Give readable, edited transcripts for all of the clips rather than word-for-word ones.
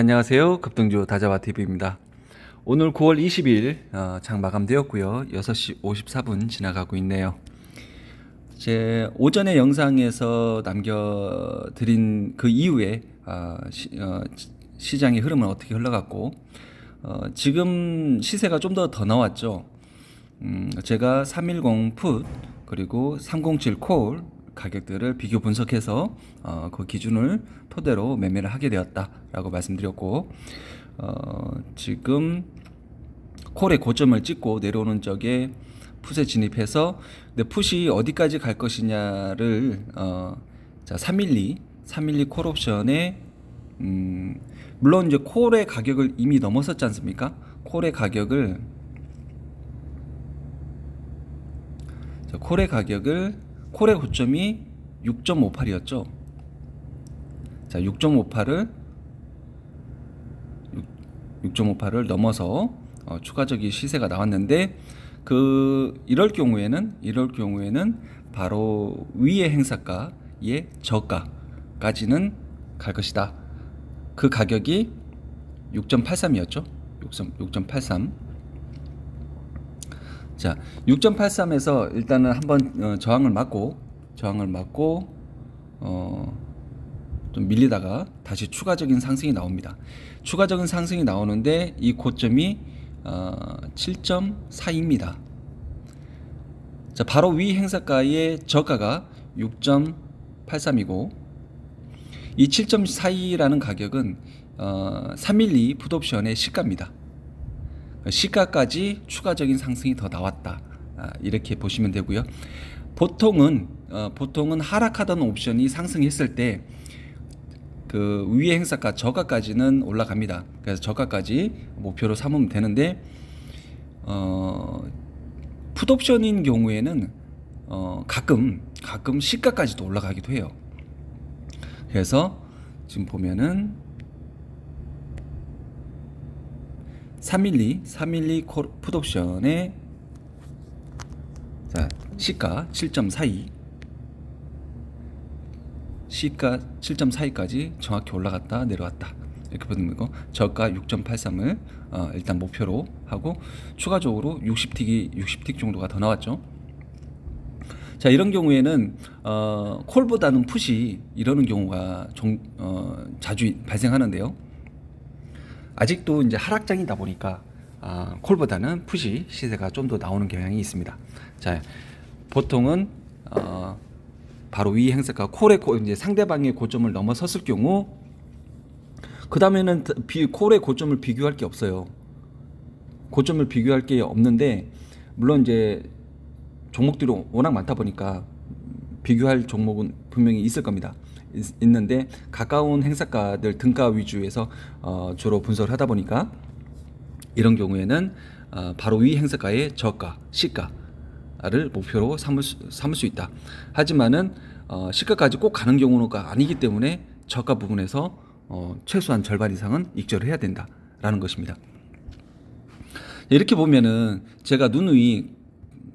안녕하세요. 급등주 다자와TV입니다. 오늘 9월 20일 장 마감되었고요. 6시 54분 지나가고 있네요. 제 오전에 영상에서 남겨드린 그 이후에 시장의 흐름은 어떻게 흘러갔고 지금 시세가 좀 더 나왔죠. 제가 310 풋 그리고 307 콜 가격들을 비교 분석해서 그 기준을 토대로 매매를 하게 되었다라고 말씀드렸고 지금 콜의 고점을 찍고 내려오는 쪽에 풋에 진입해서 근데 풋이 어디까지 갈 것이냐를 자 312 콜옵션에 물론 이제 콜의 가격을 이미 넘어섰지 않습니까? 콜의 가격을 콜의 고점이 6.58이었죠. 자, 6.58을 넘어서 추가적인 시세가 나왔는데 이럴 경우에는 바로 위의 행사가의 저가까지는 갈 것이다. 그 가격이 6.83이었죠. 6.83. 자, 6.83에서 일단은 한번 저항을 맞고 좀 밀리다가 다시 추가적인 상승이 나옵니다. 추가적인 상승이 나오는데 이 고점이 7.42입니다. 자, 바로 위 행사가의 저가가 6.83이고 이 7.42라는 가격은 312 풋옵션의 시가입니다. 시가까지 추가적인 상승이 더 나왔다. 이렇게 보시면 되고요. 보통은 하락하던 옵션이 상승했을 때 그 위의 행사가 저가까지는 올라갑니다. 그래서 저가까지 목표로 삼으면 되는데 풋옵션인 경우에는 가끔 시가까지도 올라가기도 해요. 그래서 지금 보면은 312 풋옵션의 자, 시가 7.42 시가 7.42까지 정확히 올라갔다 내려왔다 이렇게 보는 거고 저가 6.83을 일단 목표로 하고 추가적으로 60틱 정도가 더 나왔죠. 자, 이런 경우에는 콜보다는 풋이 이러는 경우가 자주 발생하는데요. 아직도 이제 하락장이다 보니까 콜보다는 풋이 시세가 좀 더 나오는 경향이 있습니다. 자, 보통은 바로 위 행사가 콜의 이제 상대방의 고점을 넘어섰을 경우 그 다음에는 콜의 고점을 비교할 게 없어요. 고점을 비교할 게 없는데 물론 이제 종목들이 워낙 많다 보니까 비교할 종목은 분명히 있을 겁니다. 있는데 가까운 행사가들 등가 위주에서 주로 분석을 하다 보니까 이런 경우에는 바로 위 행사가의 저가, 시가를 목표로 삼을 수 있다. 하지만은 시가까지 꼭 가는 경우가 아니기 때문에 저가 부분에서 최소한 절반 이상은 익절을 해야 된다라는 것입니다. 이렇게 보면은 제가 누누이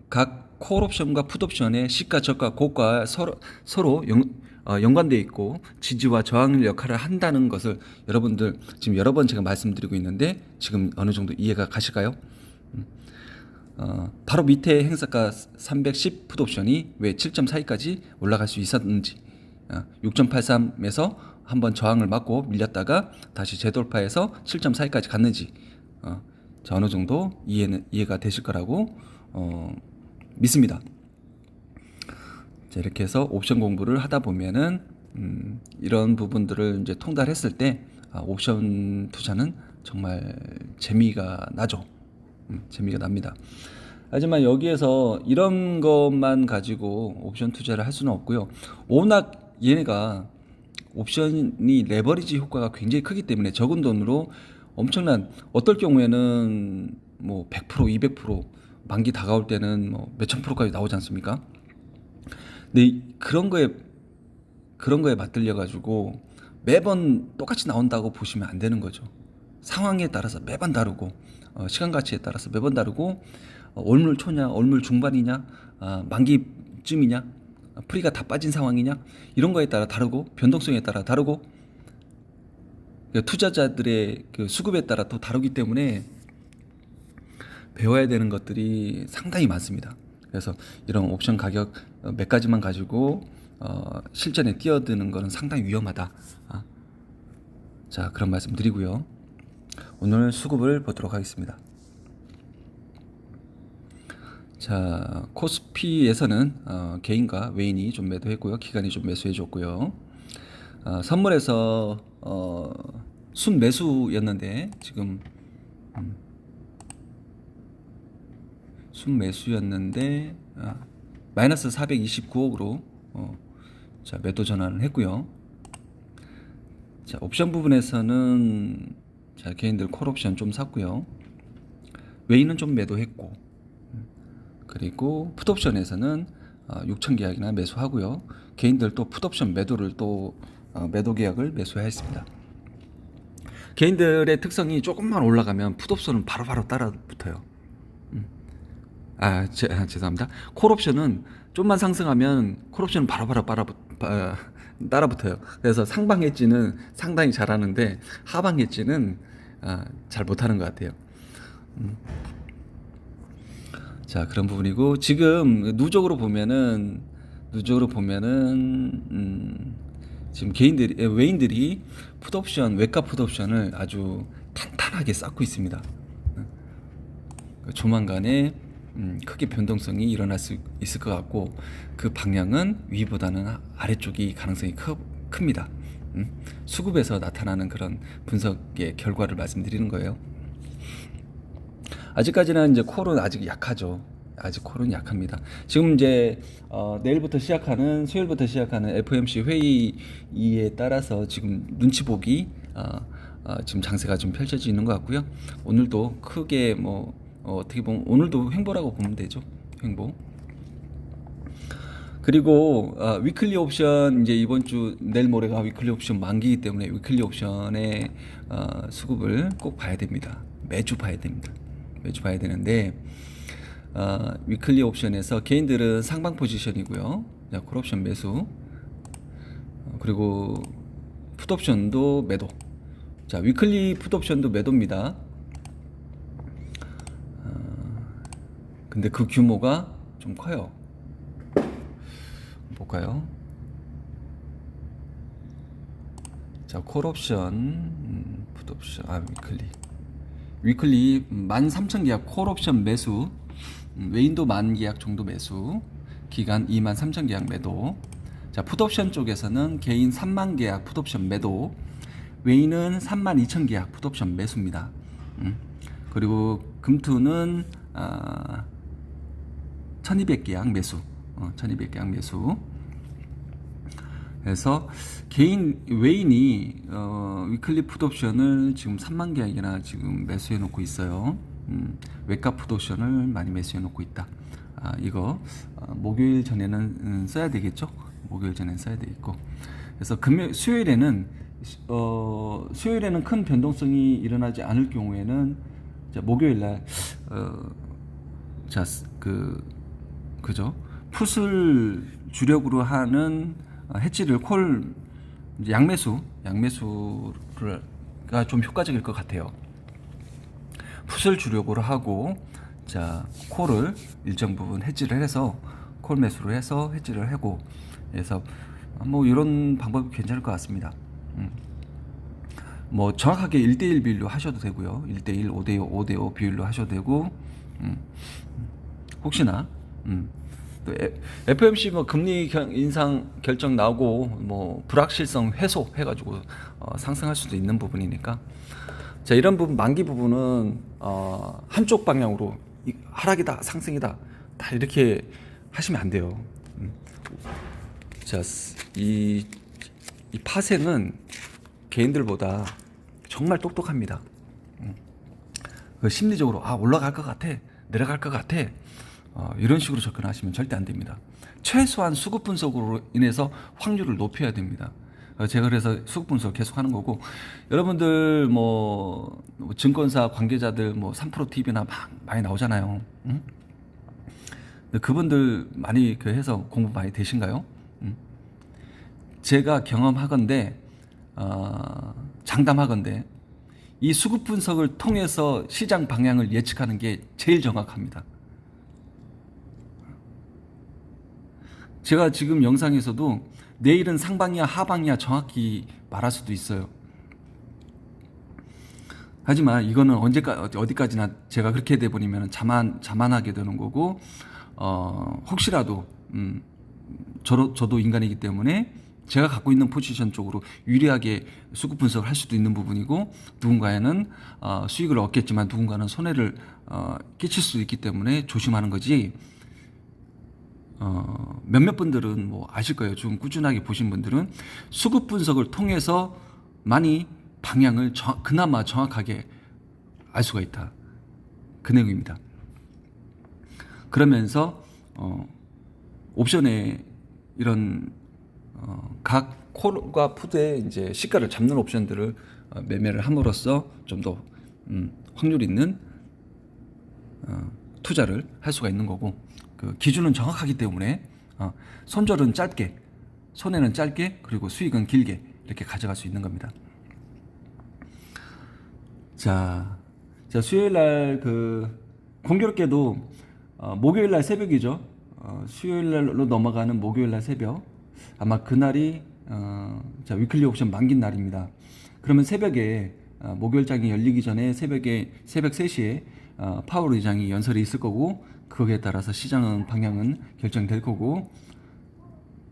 각 콜옵션과 풋옵션의 시가, 저가, 고가 서로 연관되어 있고 지지와 저항 역할을 한다는 것을 여러분들 지금 여러 번 제가 말씀드리고 있는데 지금 어느 정도 이해가 가실까요? 바로 밑에 행사가 310 풋옵션이 왜 7.42까지 올라갈 수 있었는지 6.83에서 한번 저항을 맞고 밀렸다가 다시 재돌파해서 7.42까지 갔는지 어느 정도 이해가 되실 거라고 믿습니다. 자, 이렇게 해서 옵션 공부를 하다 보면은 이런 부분들을 이제 통달했을 때 옵션 투자는 정말 재미가 나죠. 재미가 납니다. 하지만 여기에서 이런 것만 가지고 옵션 투자를 할 수는 없고요. 워낙 얘네가 옵션이 레버리지 효과가 굉장히 크기 때문에 적은 돈으로 엄청난 어떨 경우에는 뭐 100%, 200% 만기 다가올 때는 뭐 몇천 프로까지 나오지 않습니까? 근데 그런 거에 맞들려 가지고 매번 똑같이 나온다고 보시면 안 되는 거죠. 상황에 따라서 매번 다르고 시간 가치에 따라서 매번 다르고 월물 초냐, 월물 중반이냐, 만기쯤이냐, 프리가 다 빠진 상황이냐 이런 거에 따라 다르고 변동성에 따라 다르고 투자자들의 그 수급에 따라 또 다르기 때문에 배워야 되는 것들이 상당히 많습니다. 그래서 이런 옵션 가격 몇 가지만 가지고 실전에 뛰어드는 것은 상당히 위험하다. 자, 그런 말씀 드리고요. 오늘 수급을 보도록 하겠습니다. 자, 코스피에서는 개인과 외인이 좀 매도했고요. 기관이 좀 매수해줬고요. 선물에서 순매수였는데 지금 순매수였는데 마이너스 429억으로 자, 매도 전환을 했고요. 자, 옵션 부분에서는 자, 개인들 콜옵션 좀 샀고요. 외인은 좀 매도했고, 그리고 풋옵션에서는 6천 계약이나 매수하고요. 개인들 또 풋옵션 매도를 또 매도 계약을 매수했습니다. 개인들의 특성이 조금만 올라가면 풋옵션은 바로바로 따라 붙어요. 죄송합니다. 콜옵션은 좀만 상승하면 콜옵션은 바로바로 따라 붙어요. 그래서 상방 엣지는 상당히 잘하는데 하방 엣지는 잘 못하는 것 같아요. 자, 그런 부분이고, 지금 누적으로 보면은 지금 외인들이 풋옵션, 외가 풋옵션을 아주 탄탄하게 쌓고 있습니다. 조만간에 크게 변동성이 일어날 수 있을 것 같고, 그 방향은 위보다는 아래쪽이 가능성이 큽니다. 수급에서 나타나는 그런 분석의 결과를 말씀드리는 거예요. 아직까지는 이제 콜은 아직 약하죠. 아직 콜은 약합니다. 지금 이제 내일부터 시작하는 수요일부터 시작하는 FOMC 회의에 따라서 지금 눈치 보기 지금 장세가 좀 펼쳐지는 것 같고요. 오늘도 크게 어떻게 보면 오늘도 횡보라고 보면 되죠. 횡보. 그리고 위클리 옵션 이제 이번 주 내일 모레가 위클리 옵션 만기이기 때문에 위클리 옵션의 수급을 꼭 봐야 됩니다. 매주 봐야 됩니다. 매주 봐야 되는데 위클리 옵션에서 개인들은 상방 포지션이고요. 자, 콜옵션 매수, 그리고 풋옵션도 매도. 자, 위클리 풋옵션도 매도입니다. 근데 그 규모가 좀 커요. 볼까요? 자, 콜옵션, 풋옵션, 위클리 13,000 계약 콜옵션 매수, 외인도 10,000 계약 정도 매수, 기간 23,000 계약 매도. 자, 풋옵션 쪽에서는 개인 30,000 계약 풋옵션 매도, 외인은 32,000 계약 풋옵션 매수입니다. 그리고 금투는 1,200 계약 매수, 1,200 계약 매수. 그래서 외인이 위클리 풋옵션을 지금 3만 계약이나 지금 매수해 놓고 있어요. 외가 풋옵션을 많이 매수해 놓고 있다. 이거 목요일 전에는 써야 되겠죠? 목요일 전에는 써야 되겠고. 그래서 수요일에는 큰 변동성이 일어나지 않을 경우에는 목요일 날 그죠? 풋을 주력으로 하는 해지를 양매수가 좀 효과적일 것 같아요. 풋을 주력으로 하고, 자, 콜을 일정 부분 해지를 해서 콜 매수를 해서 해지를 하고, 그래서 이런 방법이 괜찮을 것 같습니다. 정확하게 1대1 비율로 하셔도 되고요. 1대1, 5대5, 5대5 비율로 하셔도 되고, 혹시나 또 FOMC 금리 인상 결정 나오고 불확실성 해소 해가지고 상승할 수도 있는 부분이니까, 자, 이런 부분 만기 부분은 한쪽 방향으로 하락이다 상승이다 다 이렇게 하시면 안 돼요. 자, 이 파생은 개인들보다 정말 똑똑합니다. 심리적으로 올라갈 것 같아, 내려갈 것 같아, 이런 식으로 접근하시면 절대 안 됩니다. 최소한 수급 분석으로 인해서 확률을 높여야 됩니다. 제가 그래서 수급 분석 계속 하는 거고, 여러분들 증권사 관계자들 3프로 TV나 많이 나오잖아요. 그분들 많이 해서 공부 많이 되신가요? 제가 경험하건대 장담하건대 이 수급 분석을 통해서 시장 방향을 예측하는 게 제일 정확합니다. 제가 지금 영상에서도 내일은 상방이야 하방이야 정확히 말할 수도 있어요. 하지만 이거는 어디까지나 제가 그렇게 돼버리면 자만하게 되는 거고, 혹시라도 저도 인간이기 때문에 제가 갖고 있는 포지션 쪽으로 유리하게 수급 분석을 할 수도 있는 부분이고, 누군가에는 수익을 얻겠지만 누군가는 손해를 끼칠 수도 있기 때문에 조심하는 거지. 몇몇 분들은 뭐 아실 거예요. 좀 꾸준하게 보신 분들은 수급 분석을 통해서 많이 방향을 그나마 정확하게 알 수가 있다. 그 내용입니다. 그러면서 옵션에 이런 각 콜과 푸드의 이제 시가를 잡는 옵션들을 매매를 함으로써 좀 더 확률 있는 투자를 할 수가 있는 거고, 그 기준은 정확하기 때문에 손절은 짧게, 손해는 짧게, 그리고 수익은 길게 이렇게 가져갈 수 있는 겁니다. 자 수요일 날 공교롭게도 목요일 날 새벽이죠. 수요일 날로 넘어가는 목요일 날 새벽, 아마 그날이 위클리 옵션 만긴 날입니다. 그러면 새벽에 목요일장이 열리기 전에 새벽 3시에 파월 의장이 연설이 있을 거고, 거기에 따라서 시장 방향은 결정될 거고,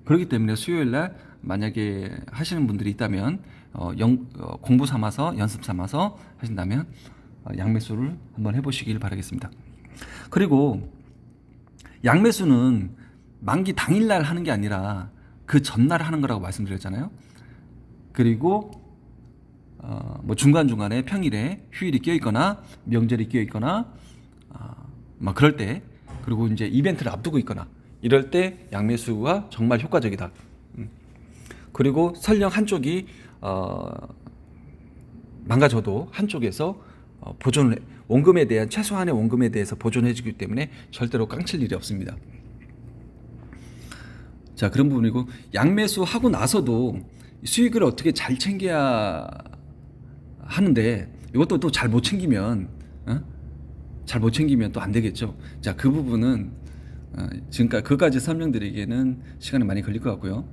그렇기 때문에 수요일 날 만약에 하시는 분들이 있다면 공부 삼아서, 연습 삼아서 하신다면 양매수를 한번 해보시길 바라겠습니다. 그리고 양매수는 만기 당일날 하는 게 아니라 그 전날 하는 거라고 말씀드렸잖아요. 그리고 뭐 중간중간에 평일에 휴일이 껴있거나 명절이 껴있거나 막 그럴 때, 그리고 이제 이벤트를 앞두고 있거나 이럴 때 양매수가 정말 효과적이다. 그리고 설령 한쪽이 망가져도 한쪽에서 보존을, 원금에 대한 최소한의 원금에 대해서 보존해주기 때문에 절대로 깡칠 일이 없습니다. 자, 그런 부분이고, 양매수 하고 나서도 수익을 어떻게 잘 챙겨야 하는데, 이것도 또 잘 못 챙기면 또 안 되겠죠. 자, 그 부분은 지금까지 그까지 설명드리기에는 시간이 많이 걸릴 것 같고요.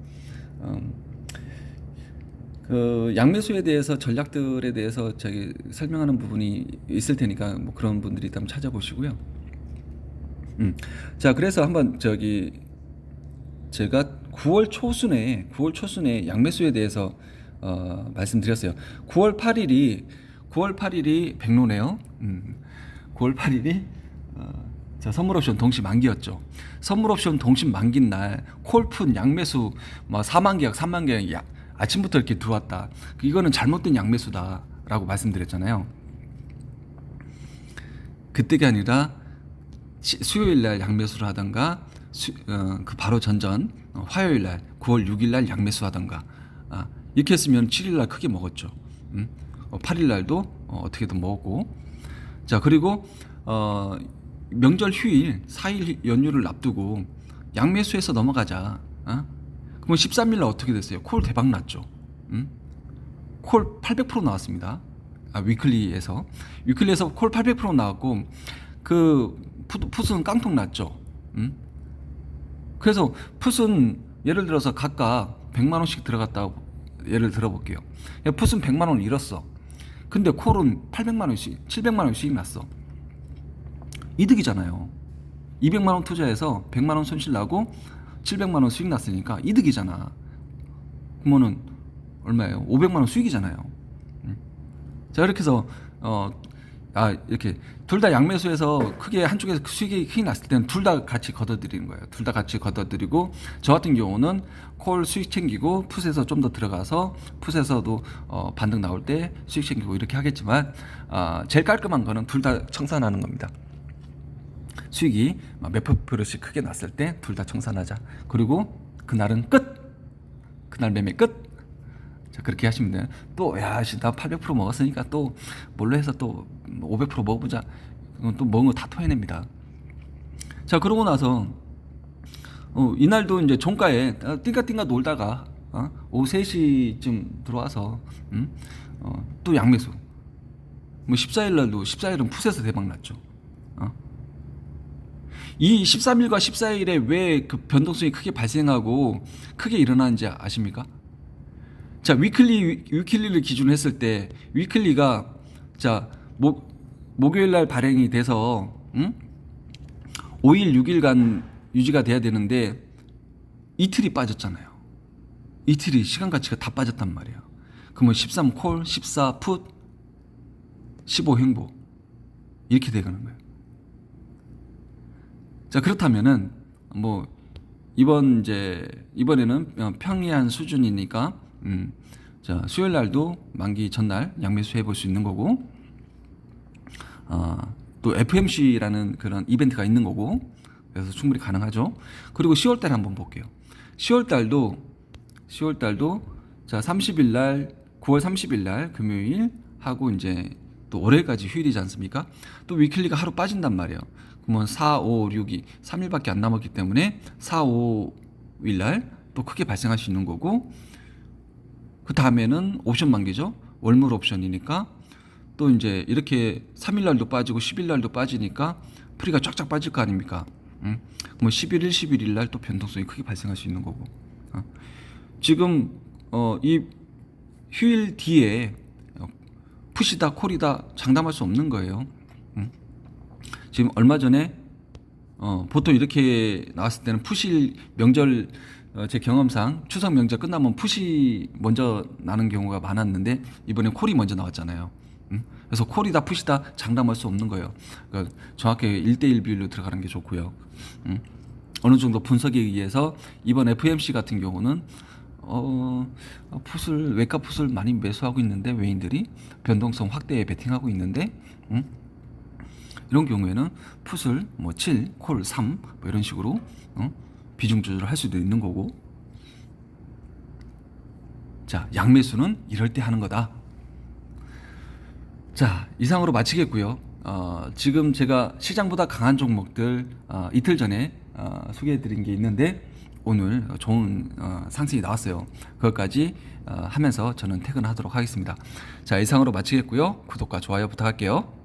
그 양매수에 대해서 전략들에 대해서 저기 설명하는 부분이 있을 테니까 뭐 그런 분들이 있다면 찾아보시고요. 자, 그래서 한번 제가 9월 초순에 양매수에 대해서 말씀드렸어요. 9월 8일이 백로네요. 9월 8일이 선물옵션 동시 만기였죠. 선물옵션 동시 만긴 날 콜푼 양매수 뭐 4만 계약 3만 계약 아침부터 이렇게 들어왔다. 이거는 잘못된 양매수다라고 말씀드렸잖아요. 그때가 아니라 수요일 날 양매수를 하던가, 그 바로 전전 화요일 날 9월 6일 날 양매수 하던가, 이렇게 했으면 7일 날 크게 먹었죠. 8일 날도 어떻게든 먹었고. 자, 그리고 명절 휴일 4일 연휴를 앞두고 양매수해서 넘어가자. 그럼 13일 날 어떻게 됐어요? 콜 대박 났죠. 콜 800% 나왔습니다. 위클리에서 콜 800% 나왔고, 그 풋은 깡통 났죠. 그래서 풋은 예를 들어서 각각 100만 원씩 들어갔다 예를 들어볼게요. 풋은 100만 원을 잃었어. 근데 콜은 800만 원씩, 700만 원 수익 났어. 이득이잖아요. 200만 원 투자해서 100만 원 손실 나고 700만 원 수익 났으니까 이득이잖아. 그러면은 얼마예요? 500만 원 수익이잖아요. 자, 이렇게 해서 이렇게 둘 다 양매수해서 크게 한쪽에서 수익이 크게 났을 때는 둘 다 같이 걷어들이는 거예요. 둘 다 같이 걷어들이고, 저 같은 경우는 콜 수익 챙기고 풋에서 좀 더 들어가서 풋에서도 반등 나올 때 수익 챙기고 이렇게 하겠지만, 제일 깔끔한 거는 둘 다 청산하는 겁니다. 수익이 몇 %씩 크게 났을 때 둘 다 청산하자. 그리고 그날은 끝. 그날 매매 끝. 자, 그렇게 하시면 돼요. 또 나 800% 먹었으니까 또 뭘로 해서 또 500% 먹어보자. 또 먹은 거 다 토해냅니다. 자, 그러고 나서 이날도 이제 종가에 띵가띵가 놀다가 오후 3시쯤 들어와서 또 양매수. 뭐 14일 날도 14일은 풋에서 대박 났죠. 이 13일과 14일에 왜 그 변동성이 크게 발생하고 크게 일어나는지 아십니까? 자, 위클리를 기준으로 했을 때 위클리가 자, 목요일 날 발행이 돼서 5일 6일간 유지가 돼야 되는데 이틀이 빠졌잖아요. 이틀이 시간 가치가 다 빠졌단 말이에요. 그러면 13콜, 14풋, 15행보 이렇게 되는 거예요. 자, 그렇다면은 뭐 이번에는 평이한 수준이니까 자, 수요일 날도 만기 전날 양매수 해볼 수 있는 거고, 또 FMC라는 그런 이벤트가 있는 거고, 그래서 충분히 가능하죠. 그리고 10월 달 한번 볼게요. 10월 달도 자, 30일 날 9월 30일 날 금요일 하고 이제 또 월요일까지 휴일이지 않습니까? 또 위클리가 하루 빠진단 말이에요. 그러면 4, 5, 6이 3일밖에 안 남았기 때문에 4, 5일 날 또 크게 발생할 수 있는 거고, 그 다음에는 옵션 만기죠. 월물 옵션이니까 또 이제 이렇게 3일 날도 빠지고 10일 날도 빠지니까 프리가 쫙쫙 빠질 거 아닙니까? 그러면 11일, 11일 날 또 변동성이 크게 발생할 수 있는 거고. 지금 이 휴일 뒤에 풋이다 콜이다 장담할 수 없는 거예요. 지금 얼마 전에 보통 이렇게 나왔을 때는 풋이 명절, 제 경험상 추석 명절 끝나면 풋이 먼저 나는 경우가 많았는데 이번에 콜이 먼저 나왔잖아요. 그래서 콜이다 풋이다 장담할 수 없는 거예요. 그러니까 정확하게 1대1 비율로 들어가는 게 좋고요. 어느 정도 분석에 의해서 이번 FMC 같은 경우는 외가 풋을 많이 매수하고 있는데, 외인들이 변동성 확대에 베팅하고 있는데, 이런 경우에는 풋을 뭐 7, 콜 3, 뭐 이런 식으로 비중 조절을 할 수도 있는 거고. 자, 양매수는 이럴 때 하는 거다. 자, 이상으로 마치겠고요. 지금 제가 시장보다 강한 종목들 이틀 전에 소개해드린 게 있는데, 오늘 좋은 상승이 나왔어요. 그것까지 하면서 저는 퇴근하도록 하겠습니다. 자, 이상으로 마치겠고요. 구독과 좋아요 부탁할게요.